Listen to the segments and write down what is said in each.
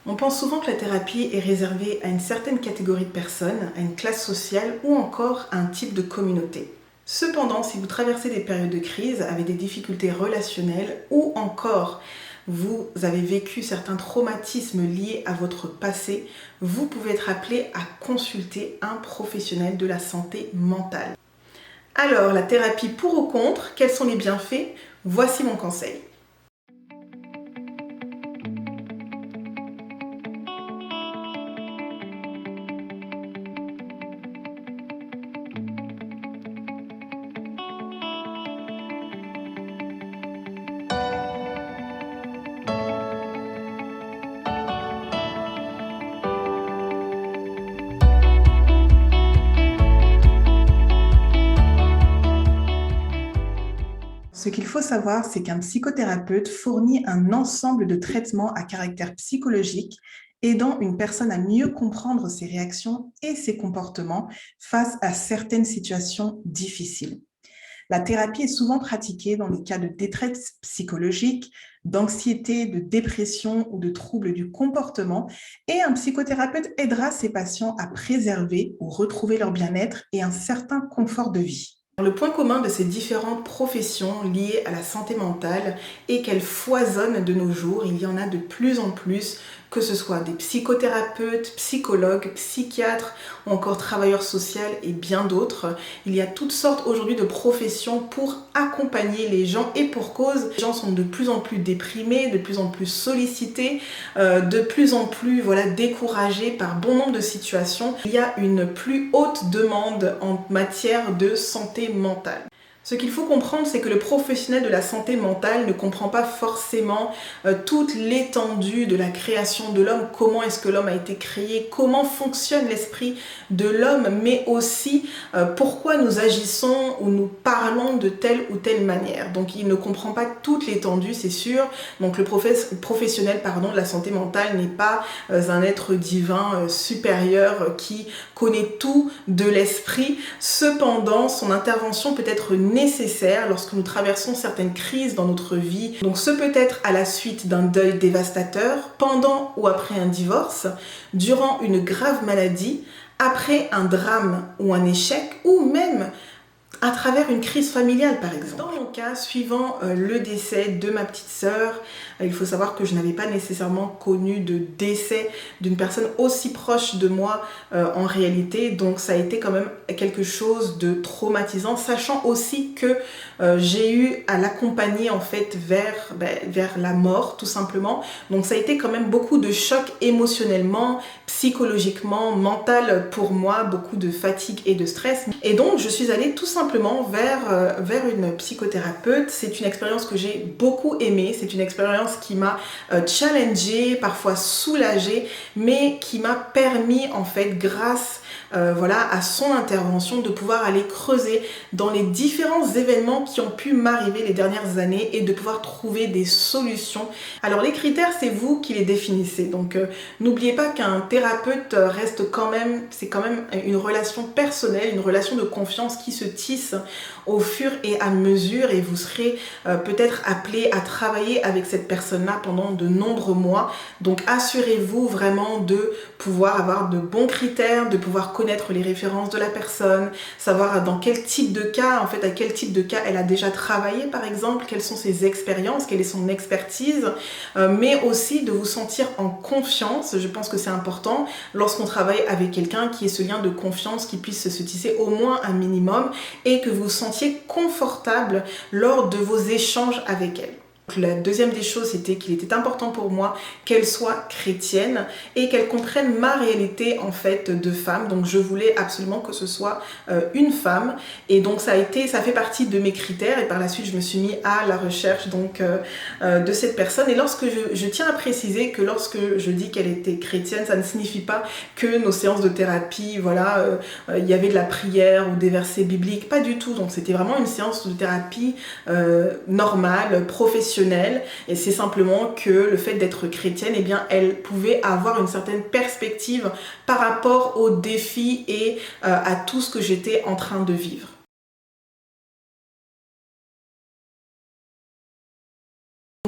On pense souvent que la thérapie est réservée à une certaine catégorie de personnes, à une classe sociale ou encore à un type de communauté. Cependant, si vous traversez des périodes de crise avec des difficultés relationnelles ou encore vous avez vécu certains traumatismes liés à votre passé, vous pouvez être appelé à consulter un professionnel de la santé mentale. Alors, la thérapie pour ou contre, quels sont les bienfaits? Voici mon conseil. Ce qu'il faut savoir, c'est qu'un psychothérapeute fournit un ensemble de traitements à caractère psychologique, aidant une personne à mieux comprendre ses réactions et ses comportements face à certaines situations difficiles. La thérapie est souvent pratiquée dans les cas de détresse psychologique, d'anxiété, de dépression ou de troubles du comportement, et un psychothérapeute aidera ses patients à préserver ou retrouver leur bien-être et un certain confort de vie. Le point commun de ces différentes professions liées à la santé mentale est qu'elles foisonnent de nos jours. Il y en a de plus en plus, que ce soit des psychothérapeutes, psychologues, psychiatres ou encore travailleurs sociaux et bien d'autres. Il y a toutes sortes aujourd'hui de professions pour accompagner les gens et pour cause. Les gens sont de plus en plus déprimés, de plus en plus sollicités, de plus en plus découragés par bon nombre de situations. Il y a une plus haute demande en matière de santé mentale. Ce qu'il faut comprendre, c'est que le professionnel de la santé mentale ne comprend pas forcément toute l'étendue de la création de l'homme, comment est-ce que l'homme a été créé, comment fonctionne l'esprit de l'homme, mais aussi pourquoi nous agissons ou nous parlons de telle ou telle manière. Donc il ne comprend pas toute l'étendue, c'est sûr. Donc le professionnel de la santé mentale n'est pas un être divin supérieur qui connaît tout de l'esprit. Cependant, son intervention peut être nécessaire lorsque nous traversons certaines crises dans notre vie. Donc ce peut être à la suite d'un deuil dévastateur, pendant ou après un divorce, durant une grave maladie, après un drame ou un échec, ou même à travers une crise familiale par exemple. Dans mon cas, suivant le décès de ma petite sœur, il faut savoir que je n'avais pas nécessairement connu de décès d'une personne aussi proche de moi en réalité, donc ça a été quand même quelque chose de traumatisant, sachant aussi que j'ai eu à l'accompagner en fait vers la mort tout simplement. Donc ça a été quand même beaucoup de choc émotionnellement, psychologiquement, mental pour moi, beaucoup de fatigue et de stress. Et donc je suis allée tout simplement vers une psychothérapeute. C'est une expérience que j'ai beaucoup aimée, c'est une expérience qui m'a challengée, parfois soulagée, mais qui m'a permis en fait grâce à son intervention de pouvoir aller creuser dans les différents événements qui ont pu m'arriver les dernières années et de pouvoir trouver des solutions. Alors les critères, c'est vous qui les définissez. Donc n'oubliez pas qu'un thérapeute reste quand même, c'est quand même une relation personnelle, une relation de confiance qui se tisse au fur et à mesure, et vous serez peut-être appelé à travailler avec cette personne-là pendant de nombreux mois. Donc assurez-vous vraiment de pouvoir avoir de bons critères, de pouvoir connaître les références de la personne, savoir dans quel type de cas, en fait à quel type de cas elle a déjà travaillé par exemple, quelles sont ses expériences, quelle est son expertise, mais aussi de vous sentir en confiance. Je pense que c'est important lorsqu'on travaille avec quelqu'un qui ait ce lien de confiance qui puisse se tisser au moins un minimum et que vous vous sentiez confortable lors de vos échanges avec elle. La deuxième des choses, c'était qu'il était important pour moi qu'elle soit chrétienne et qu'elle comprenne ma réalité en fait de femme. Donc je voulais absolument que ce soit une femme, et donc ça fait partie de mes critères, et par la suite je me suis mis à la recherche de cette personne. Et lorsque je tiens à préciser que lorsque je dis qu'elle était chrétienne, ça ne signifie pas que nos séances de thérapie, il y avait de la prière ou des versets bibliques, pas du tout. Donc c'était vraiment une séance de thérapie normale, professionnelle. Et c'est simplement que le fait d'être chrétienne, eh bien, elle pouvait avoir une certaine perspective par rapport aux défis et à tout ce que j'étais en train de vivre.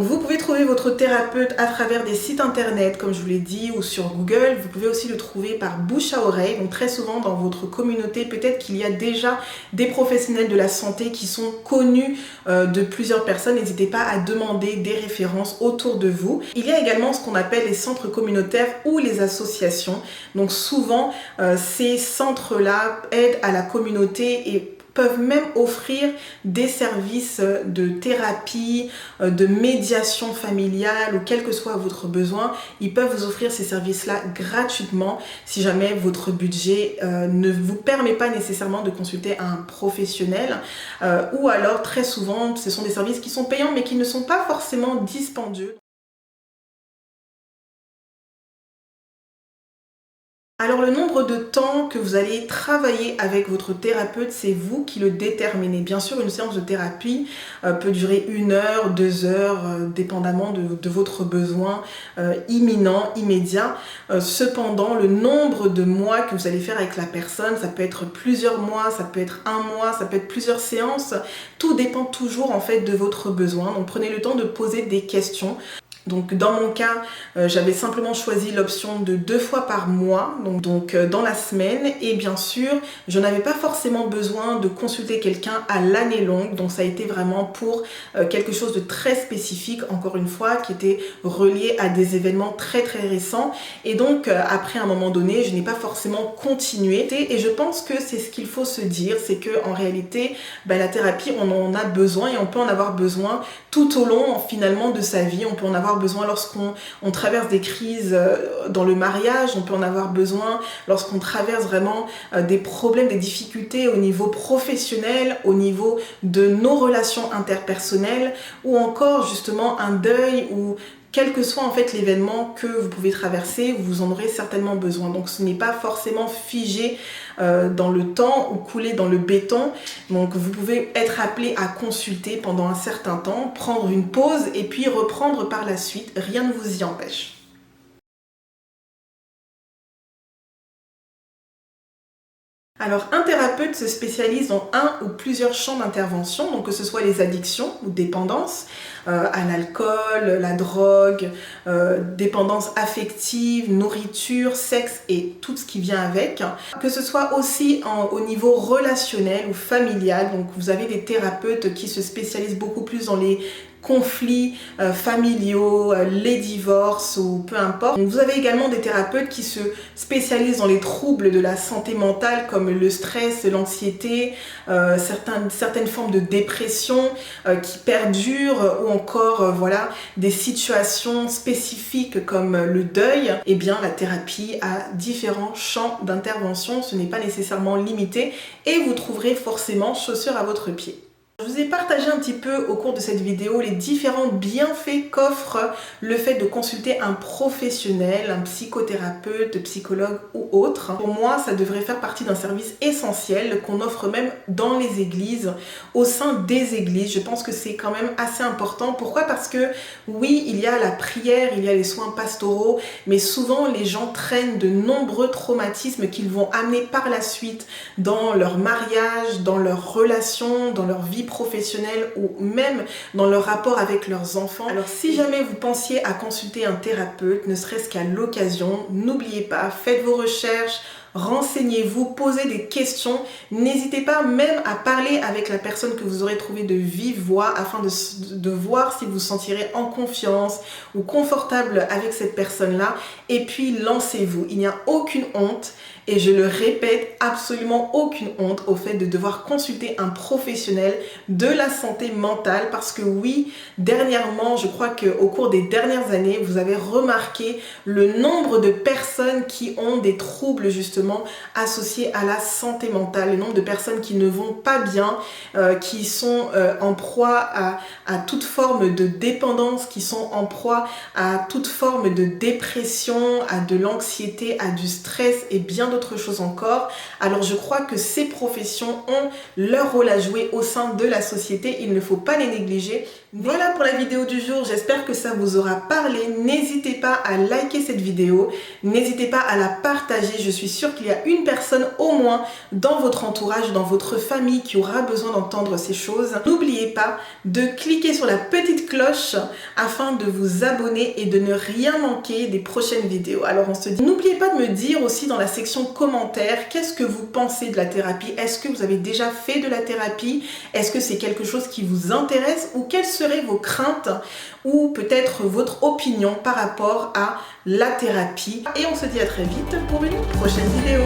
Vous pouvez trouver votre thérapeute à travers des sites internet, comme je vous l'ai dit, ou sur Google. Vous pouvez aussi le trouver par bouche à oreille. Donc très souvent dans votre communauté, peut-être qu'il y a déjà des professionnels de la santé qui sont connus de plusieurs personnes. N'hésitez pas à demander des références autour de vous. Il y a également ce qu'on appelle les centres communautaires ou les associations. Donc souvent, ces centres-là aident à la communauté et peuvent même offrir des services de thérapie, de médiation familiale ou quel que soit votre besoin. Ils peuvent vous offrir ces services-là gratuitement si jamais votre budget ne vous permet pas nécessairement de consulter un professionnel ou alors très souvent ce sont des services qui sont payants mais qui ne sont pas forcément dispendieux. Alors le nombre de temps que vous allez travailler avec votre thérapeute, c'est vous qui le déterminez. Bien sûr, une séance de thérapie peut durer 1 heure, 2 heures, dépendamment de votre besoin imminent, immédiat. Cependant, le nombre de mois que vous allez faire avec la personne, ça peut être plusieurs mois, ça peut être 1 mois, ça peut être plusieurs séances. Tout dépend toujours en fait de votre besoin. Donc prenez le temps de poser des questions. Donc dans mon cas, j'avais simplement choisi l'option de 2 fois par mois, donc dans la semaine. Et bien sûr, je n'avais pas forcément besoin de consulter quelqu'un à l'année longue. Donc ça a été vraiment pour quelque chose de très spécifique, encore une fois, qui était relié à des événements très très récents. Et donc après un moment donné, je n'ai pas forcément continué. Et je pense que c'est ce qu'il faut se dire, c'est qu'en réalité, la thérapie, on en a besoin et on peut en avoir besoin tout au long finalement de sa vie. On peut en avoir besoin lorsqu'on traverse des crises dans le mariage, on peut en avoir besoin lorsqu'on traverse vraiment des problèmes, des difficultés au niveau professionnel, au niveau de nos relations interpersonnelles ou encore justement un deuil ou quel que soit en fait l'événement que vous pouvez traverser, vous en aurez certainement besoin. Donc ce n'est pas forcément figé dans le temps ou coulé dans le béton. Donc vous pouvez être appelé à consulter pendant un certain temps, prendre une pause et puis reprendre par la suite. Rien ne vous y empêche. Alors, un thérapeute se spécialise dans un ou plusieurs champs d'intervention, donc que ce soit les addictions ou dépendances à l'alcool, la drogue, dépendance affective, nourriture, sexe et tout ce qui vient avec. Que ce soit aussi au niveau relationnel ou familial, donc vous avez des thérapeutes qui se spécialisent beaucoup plus dans les conflits familiaux, les divorces ou peu importe. Donc, vous avez également des thérapeutes qui se spécialisent dans les troubles de la santé mentale comme le stress, l'anxiété, certaines formes de dépression qui perdurent ou encore voilà, des situations spécifiques comme le deuil. Eh bien la thérapie a différents champs d'intervention, ce n'est pas nécessairement limité et vous trouverez forcément chaussure à votre pied. Je vous ai partagé un petit peu au cours de cette vidéo les différents bienfaits qu'offre le fait de consulter un professionnel, un psychothérapeute, psychologue ou autre. Pour moi, ça devrait faire partie d'un service essentiel qu'on offre même dans les églises, au sein des églises. Je pense que c'est quand même assez important. Pourquoi? Parce que oui, il y a la prière, il y a les soins pastoraux, mais souvent les gens traînent de nombreux traumatismes qu'ils vont amener par la suite dans leur mariage, dans leurs relations, dans leur vie professionnelle ou même dans leur rapport avec leurs enfants. Alors si jamais vous pensiez à consulter un thérapeute, ne serait-ce qu'à l'occasion, n'oubliez pas, faites vos recherches, renseignez-vous, posez des questions. N'hésitez pas même à parler avec la personne que vous aurez trouvée de vive voix afin de voir si vous vous sentirez en confiance ou confortable avec cette personne-là. Et puis lancez-vous. Il n'y a aucune honte. Et je le répète, absolument aucune honte au fait de devoir consulter un professionnel de la santé mentale parce que oui, dernièrement, je crois qu'au cours des dernières années, vous avez remarqué le nombre de personnes qui ont des troubles justement associés à la santé mentale, le nombre de personnes qui ne vont pas bien, qui sont en proie à toute forme de dépendance, qui sont en proie à toute forme de dépression, à de l'anxiété, à du stress et bien d'autres choses encore. Alors je crois que ces professions ont leur rôle à jouer au sein de la société, il ne faut pas les négliger Voilà pour la vidéo du jour, j'espère que ça vous aura parlé. N'hésitez pas à liker cette vidéo, n'hésitez pas à la partager. Je suis sûre qu'il y a une personne au moins dans votre entourage, dans votre famille qui aura besoin d'entendre ces choses. N'oubliez pas de cliquer sur la petite cloche afin de vous abonner et de ne rien manquer des prochaines vidéos. Alors on se dit, n'oubliez pas de me dire aussi dans la section commentaires qu'est-ce que vous pensez de la thérapie. Est-ce que vous avez déjà fait de la thérapie? Est-ce que c'est quelque chose qui vous intéresse ou quelles seraient vos craintes ou peut-être votre opinion par rapport à la thérapie? Et on se dit à très vite pour une prochaine vidéo.